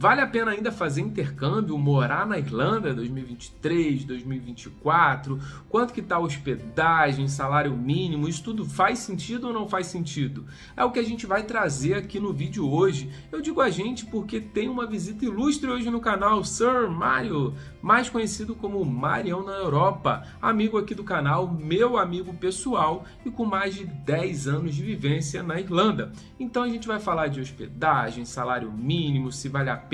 Vale a pena ainda fazer intercâmbio, morar na Irlanda 2023, 2024? Quanto que tá a hospedagem, salário mínimo? Isso tudo faz sentido ou não faz sentido? É o que a gente vai trazer aqui no vídeo hoje. Eu digo a gente porque tem uma visita ilustre hoje no canal, Sir Mário, mais conhecido como Marião na Europa, amigo aqui do canal, meu amigo pessoal e com mais de 10 anos de vivência na Irlanda. Então a gente vai falar de hospedagem, salário mínimo, se vale a pena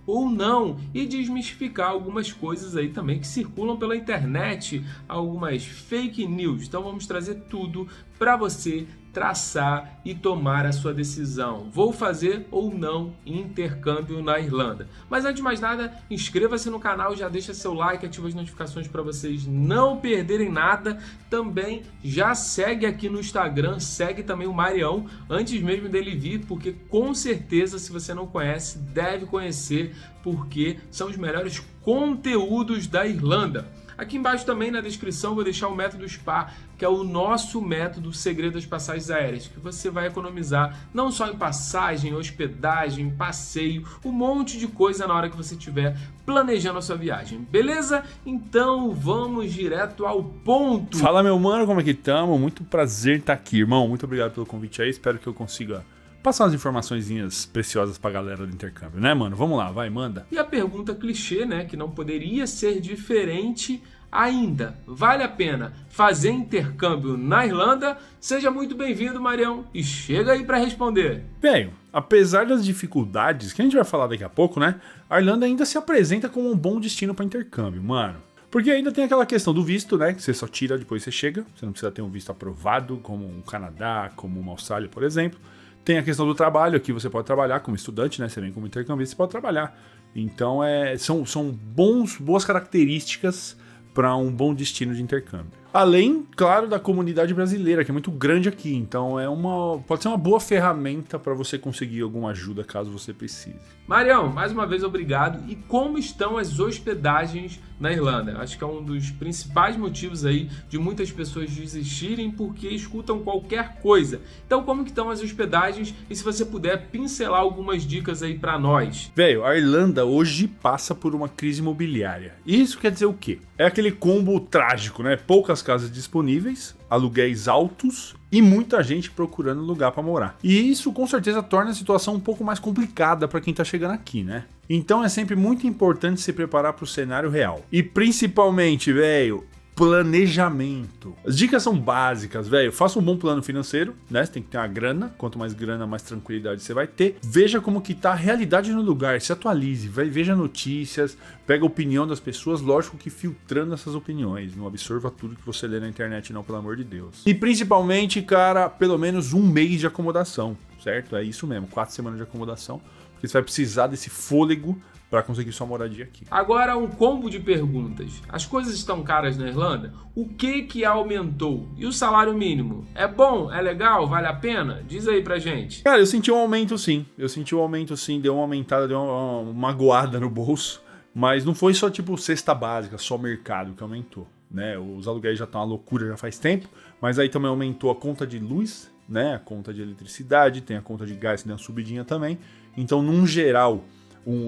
ou não e desmistificar algumas coisas aí também que circulam pela internet, algumas fake news. Então vamos trazer tudo para você traçar e tomar a sua decisão. Vou fazer ou não intercâmbio na Irlanda? Mas antes de mais nada, inscreva-se no canal, já deixa seu like, ativa as notificações para vocês não perderem nada. Também já segue aqui no Instagram, segue também o Marião antes mesmo dele vir, porque com certeza, se você não conhece, deve conhecer, porque são os melhores conteúdos da Irlanda. Aqui embaixo também na descrição vou deixar o método SPA, que é o nosso método segredo das passagens aéreas, que você vai economizar não só em passagem, hospedagem, passeio, um monte de coisa na hora que você estiver planejando a sua viagem, beleza? Então vamos direto ao ponto. Fala, meu mano, como é que tamo? Muito prazer estar aqui, irmão. Muito obrigado pelo convite aí, espero que eu consiga passar umas informaçõezinhas preciosas pra galera do intercâmbio, né, mano? Vamos lá, vai, manda. E a pergunta clichê, né, que não poderia ser diferente ainda. Vale a pena fazer intercâmbio na Irlanda? Seja muito bem-vindo, Marião, e chega aí pra responder. Velho, apesar das dificuldades, que a gente vai falar daqui a pouco, né, a Irlanda ainda se apresenta como um bom destino pra intercâmbio, mano. Porque ainda tem aquela questão do visto, né, que você só tira depois que você chega, você não precisa ter um visto aprovado, como o Canadá, como uma Austrália, por exemplo. Tem a questão do trabalho, aqui você pode trabalhar como estudante, né? Você vem como intercambista, você pode trabalhar. Então são boas características para um bom destino de intercâmbio. Além, claro, da comunidade brasileira, que é muito grande aqui. Então pode ser uma boa ferramenta para você conseguir alguma ajuda caso você precise. Marião, mais uma vez obrigado. E como estão as hospedagens na Irlanda? Acho que é um dos principais motivos aí de muitas pessoas desistirem porque escutam qualquer coisa. Então como que estão as hospedagens? E se você puder pincelar algumas dicas aí para nós. Velho, a Irlanda hoje passa por uma crise imobiliária. E isso quer dizer o quê? É aquele combo trágico, né? Poucas casas disponíveis, aluguéis altos e muita gente procurando lugar para morar. E isso com certeza torna a situação um pouco mais complicada para quem tá chegando aqui, né? Então é sempre muito importante se preparar para o cenário real. E principalmente, velho, planejamento. As dicas são básicas, velho. Faça um bom plano financeiro, né? Você tem que ter uma grana. Quanto mais grana, mais tranquilidade você vai ter. Veja como que tá a realidade no lugar. Se atualize, veja notícias, pega a opinião das pessoas, lógico que filtrando essas opiniões. Não absorva tudo que você lê na internet, não, pelo amor de Deus. E principalmente, cara, pelo menos um mês de acomodação, certo? É isso mesmo, 4 semanas de acomodação. Porque você vai precisar desse fôlego para conseguir sua moradia aqui. Agora um combo de perguntas. As coisas estão caras na Irlanda? O que aumentou? E o salário mínimo? É bom? É legal? Vale a pena? Diz aí pra gente. Cara, eu senti um aumento sim. Deu uma aumentada, deu uma magoada no bolso. Mas não foi só tipo cesta básica, só mercado que aumentou, né? Os aluguéis já estão uma loucura já faz tempo, mas aí também aumentou a conta de luz, né? A conta de eletricidade, tem a conta de gás que deu uma subidinha também. Então, num geral,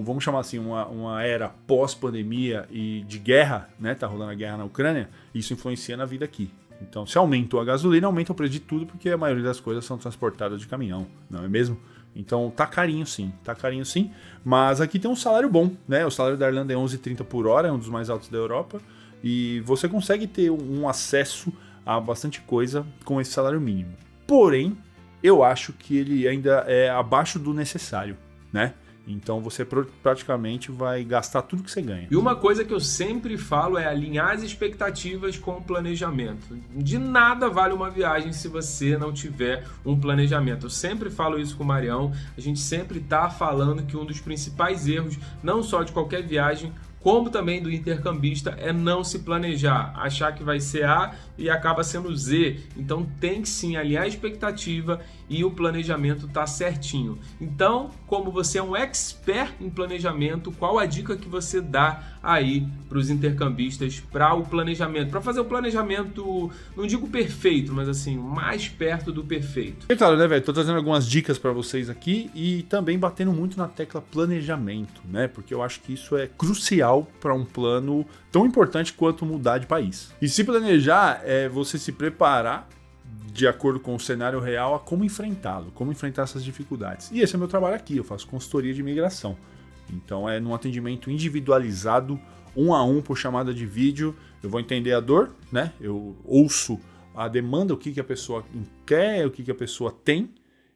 vamos chamar assim, uma era pós-pandemia e de guerra, né? Tá rolando a guerra na Ucrânia, isso influencia na vida aqui. Então, se aumentou a gasolina, aumenta o preço de tudo, porque a maioria das coisas são transportadas de caminhão, não é mesmo? Então, tá carinho sim, mas aqui tem um salário bom, né? O salário da Irlanda é 11,30 por hora, é um dos mais altos da Europa, e você consegue ter um acesso a bastante coisa com esse salário mínimo. Porém, eu acho que ele ainda é abaixo do necessário, né? Então você praticamente vai gastar tudo que você ganha. E uma coisa que eu sempre falo é alinhar as expectativas com o planejamento. De nada vale uma viagem se você não tiver um planejamento. Eu sempre falo isso com o Marião, a gente sempre tá falando que um dos principais erros, não só de qualquer viagem, como também do intercambista, é não se planejar, achar que vai ser A e acaba sendo Z. Então tem que sim alinhar a expectativa e o planejamento tá certinho. Então, como você é um expert em planejamento, qual a dica que você dá aí para os intercambistas para o planejamento, para fazer o planejamento, não digo perfeito, mas assim, mais perto do perfeito? E claro, né, velho? Tô trazendo algumas dicas para vocês aqui e também batendo muito na tecla planejamento, né? Porque eu acho que isso é crucial para um plano tão importante quanto mudar de país. E se planejar é você se preparar de acordo com o cenário real a como enfrentá-lo, como enfrentar essas dificuldades. E esse é o meu trabalho aqui, eu faço consultoria de imigração. Então é num atendimento individualizado, 1 a 1 por chamada de vídeo, eu vou entender a dor, né? Eu ouço a demanda, o que a pessoa quer, o que a pessoa tem,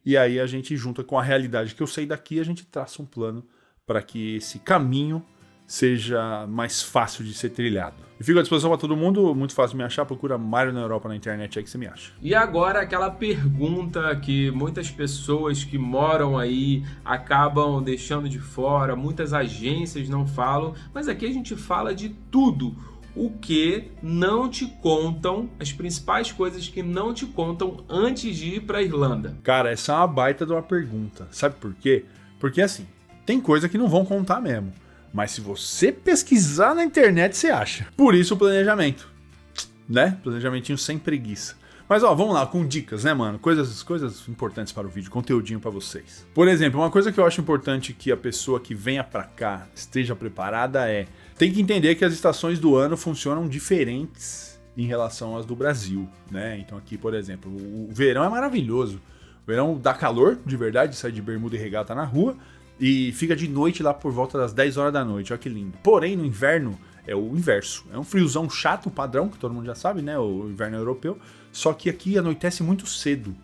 e aí a gente junta com a realidade que eu sei daqui, a gente traça um plano para que esse caminho seja mais fácil de ser trilhado. E fico à disposição para todo mundo, muito fácil de me achar, procura Mário na Europa na internet aí que você me acha. E agora aquela pergunta que muitas pessoas que moram aí acabam deixando de fora, muitas agências não falam, mas aqui a gente fala de tudo. O que não te contam, as principais coisas que não te contam antes de ir para a Irlanda. Cara, essa é uma baita de uma pergunta. Sabe por quê? Porque assim, tem coisa que não vão contar mesmo. Mas se você pesquisar na internet, você acha. Por isso o planejamento, né? Planejamentinho sem preguiça. Mas ó, vamos lá, com dicas, né, mano? Coisas importantes para o vídeo, conteúdinho para vocês. Por exemplo, uma coisa que eu acho importante que a pessoa que venha para cá esteja preparada tem que entender que as estações do ano funcionam diferentes em relação às do Brasil, né? Então aqui, por exemplo, o verão é maravilhoso. O verão dá calor, de verdade, sai de bermuda e regata na rua. E fica de noite lá por volta das 10 horas da noite, olha que lindo. Porém, no inverno é o inverso. É um friozão chato, padrão, que todo mundo já sabe, né? O inverno europeu. Só que aqui anoitece muito cedo.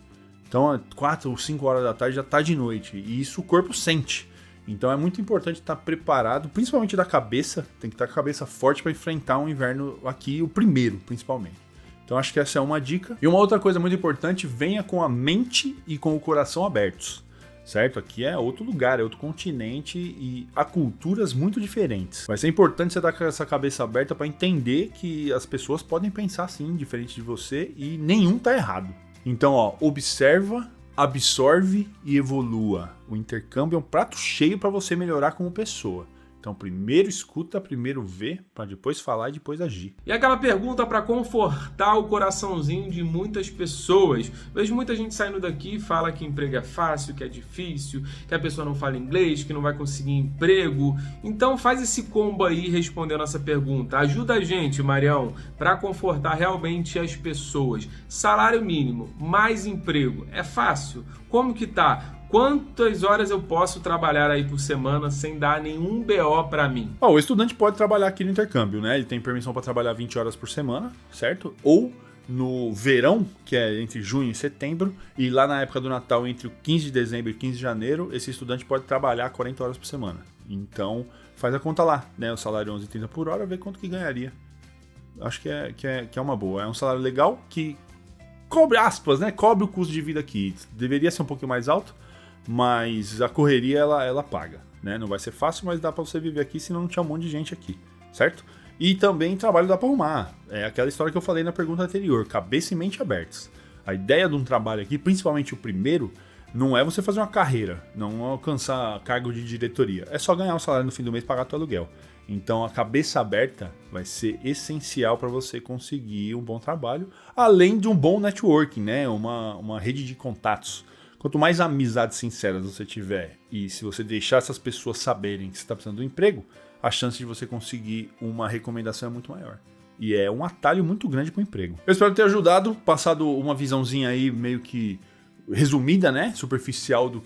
Então, 4 ou 5 horas da tarde já tá de noite. E isso o corpo sente. Então é muito importante estar preparado, principalmente da cabeça. Tem que estar com a cabeça forte para enfrentar um inverno aqui, o primeiro, principalmente. Então acho que essa é uma dica. E uma outra coisa muito importante, venha com a mente e com o coração abertos. Certo? Aqui é outro lugar, é outro continente e há culturas muito diferentes. Vai ser importante você estar com essa cabeça aberta para entender que as pessoas podem pensar assim, diferente de você, e nenhum tá errado. Então, ó, observa, absorve e evolua. O intercâmbio é um prato cheio para você melhorar como pessoa. Então, primeiro escuta, primeiro vê, para depois falar e depois agir. E aquela pergunta para confortar o coraçãozinho de muitas pessoas. Vejo muita gente saindo daqui e fala que emprego é fácil, que é difícil, que a pessoa não fala inglês, que não vai conseguir emprego. Então faz esse combo aí respondendo essa pergunta. Ajuda a gente, Marião, para confortar realmente as pessoas. Salário mínimo, mais emprego, é fácil? Como que tá? Quantas horas eu posso trabalhar aí por semana sem dar nenhum BO para mim? O estudante pode trabalhar aqui no intercâmbio, né? Ele tem permissão para trabalhar 20 horas por semana, certo? Ou no verão, que é entre junho e setembro, e lá na época do Natal, entre o 15 de dezembro e 15 de janeiro, esse estudante pode trabalhar 40 horas por semana. Então, faz a conta lá, né? O salário 11,30 por hora, vê quanto que ganharia. Acho que é uma boa. É um salário legal que cobre, aspas, né? Cobre o custo de vida aqui. Deveria ser um pouquinho mais alto, mas a correria ela paga, né? Não vai ser fácil, mas dá para você viver aqui, senão não tinha um monte de gente aqui, certo? E também trabalho dá para arrumar. É aquela história que eu falei na pergunta anterior, cabeça e mente abertas. A ideia de um trabalho aqui, principalmente o primeiro, não é você fazer uma carreira, não alcançar cargo de diretoria. É só ganhar um salário no fim do mês e pagar teu aluguel. Então a cabeça aberta vai ser essencial para você conseguir um bom trabalho, além de um bom networking, né? Uma rede de contatos. Quanto mais amizades sinceras você tiver e se você deixar essas pessoas saberem que você está precisando de um emprego, a chance de você conseguir uma recomendação é muito maior. E é um atalho muito grande para o emprego. Eu espero ter ajudado, passado uma visãozinha aí meio que resumida, né? Superficial do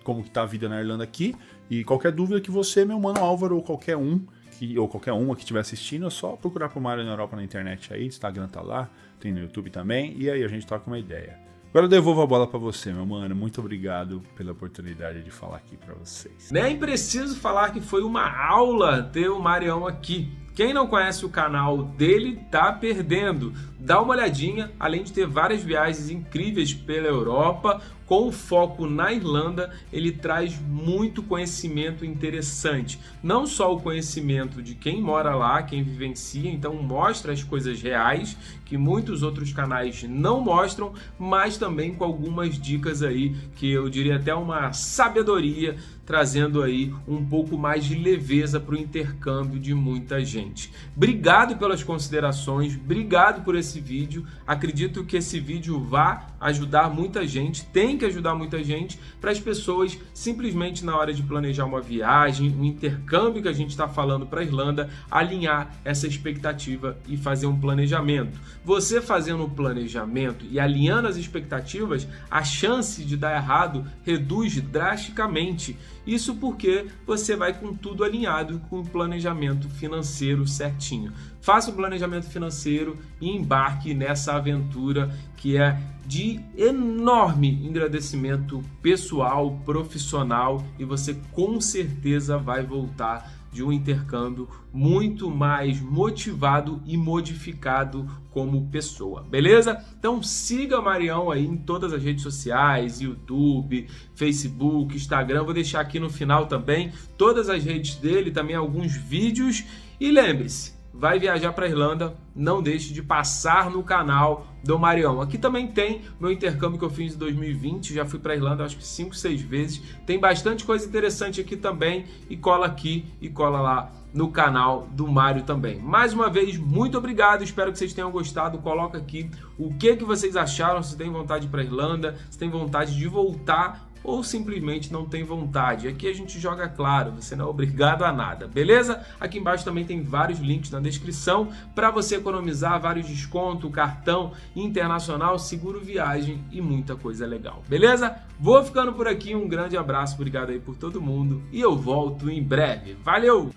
como que tá a vida na Irlanda aqui. E qualquer dúvida que você, meu mano Álvaro, ou qualquer uma que estiver assistindo, é só procurar pro Mário na Europa na internet aí, Instagram tá lá, tem no YouTube também, e aí a gente troca uma ideia. Agora eu devolvo a bola pra você, meu mano. Muito obrigado pela oportunidade de falar aqui pra vocês. Nem preciso falar que foi uma aula ter o Marião aqui. Quem não conhece o canal dele tá perdendo. dá uma olhadinha, além de ter várias viagens incríveis pela Europa, com foco na Irlanda, ele traz muito conhecimento interessante. Não só o conhecimento de quem mora lá, quem vivencia, então mostra as coisas reais, que muitos outros canais não mostram, mas também com algumas dicas aí, que eu diria até uma sabedoria, trazendo aí um pouco mais de leveza para o intercâmbio de muita gente. Obrigado pelas considerações, obrigado por esse vídeo. Acredito que esse vídeo vai ajudar muita gente, tem que ajudar muita gente, para as pessoas simplesmente na hora de planejar uma viagem, um intercâmbio que a gente está falando para a Irlanda, alinhar essa expectativa e fazer um planejamento. Você fazendo um planejamento e alinhando as expectativas, a chance de dar errado reduz drasticamente. Isso porque você vai com tudo alinhado, com o planejamento financeiro certinho. Faça o planejamento financeiro e embarque nessa aventura que é de enorme engrandecimento pessoal, profissional, e você com certeza vai voltar de um intercâmbio muito mais motivado e modificado como pessoa, beleza? Então siga Marião aí em todas as redes sociais, YouTube, Facebook, Instagram, vou deixar aqui no final também todas as redes dele, também alguns vídeos, e lembre-se, vai viajar para a Irlanda, não deixe de passar no canal do Marião. Aqui também tem meu intercâmbio que eu fiz em 2020, já fui para a Irlanda acho que 5, 6 vezes. Tem bastante coisa interessante aqui também, e cola aqui e cola lá no canal do Mário também. Mais uma vez, muito obrigado, espero que vocês tenham gostado. Coloca aqui o que vocês acharam, se tem vontade de ir para a Irlanda, se tem vontade de voltar ou simplesmente não tem vontade. Aqui a gente joga claro, você não é obrigado a nada, beleza? Aqui embaixo também tem vários links na descrição para você economizar, vários descontos, cartão internacional, seguro viagem e muita coisa legal, beleza? Vou ficando por aqui, um grande abraço, obrigado aí por todo mundo e eu volto em breve. Valeu!